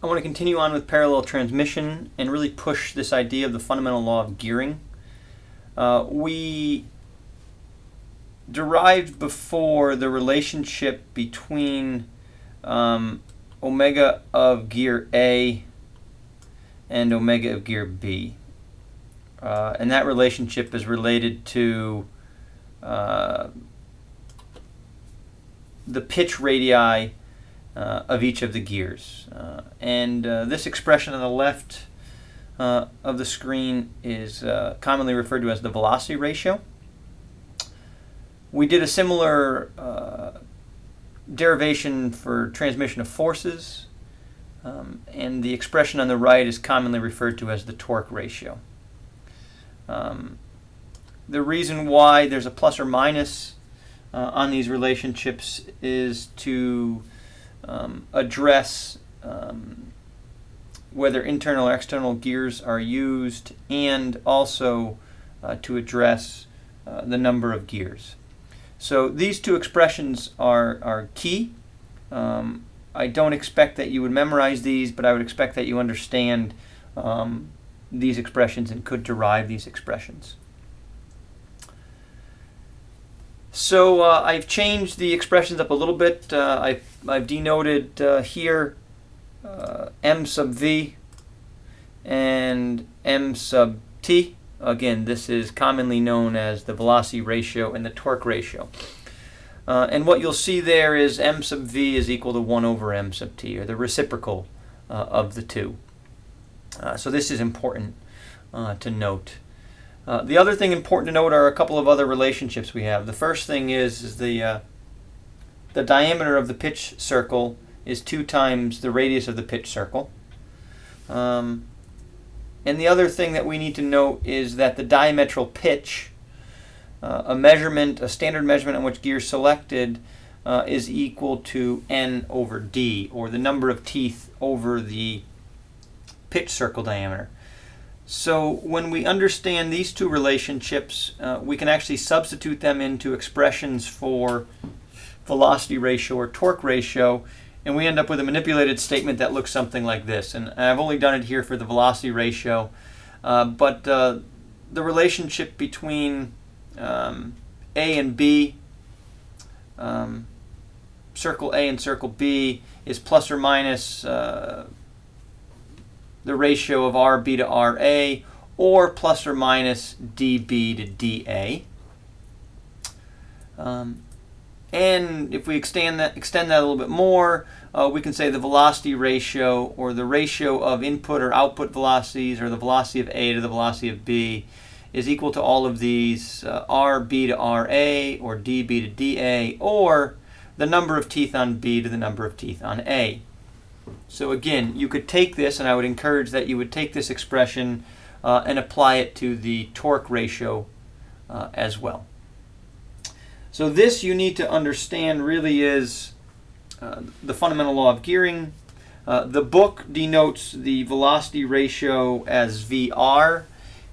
I want to continue on with parallel transmission and really push this idea of the fundamental law of gearing. We derived before the relationship between omega of gear A and omega of gear B. And that relationship is related to the pitch radii of each of the gears. And this expression on the left of the screen is commonly referred to as the velocity ratio. We did a similar derivation for transmission of forces, and the expression on the right is commonly referred to as the torque ratio. The reason why there's a plus or minus on these relationships is to address whether internal or external gears are used, and also to address the number of gears. So these two expressions are key. I don't expect that you would memorize these, but I would expect that you understand these expressions and could derive these expressions. So I've changed the expressions up a little bit. I've denoted here m sub v and m sub t. Again, this is commonly known as the velocity ratio and the torque ratio. And what you'll see there is m sub v is equal to 1 over m sub t, or the reciprocal of the two. So this is important to note. The other thing important to note are a couple of other relationships we have. The first thing is the diameter of the pitch circle is 2 times the radius of the pitch circle. And the other thing that we need to note is that the diametral pitch, a standard measurement on which gear is selected, is equal to n over d, or the number of teeth over the pitch circle diameter. So when we understand these two relationships, we can actually substitute them into expressions for velocity ratio or torque ratio, and we end up with a manipulated statement that looks something like this. And I've only done it here for the velocity ratio, but the relationship between A and B, circle A and circle B, is plus or minus the ratio of RB to RA, or plus or minus DB to DA. And if we extend that a little bit more, we can say the velocity ratio, or the ratio of input or output velocities, or the velocity of A to the velocity of B, is equal to all of these RB to RA, or DB to DA, or the number of teeth on B to the number of teeth on A. So again, you could take this, and I would encourage that you would take this expression and apply it to the torque ratio as well. So this, you need to understand, really is the fundamental law of gearing. The book denotes the velocity ratio as VR.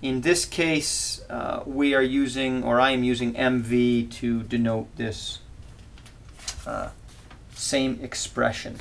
In this case, we are using, or I am using, MV to denote this same expression.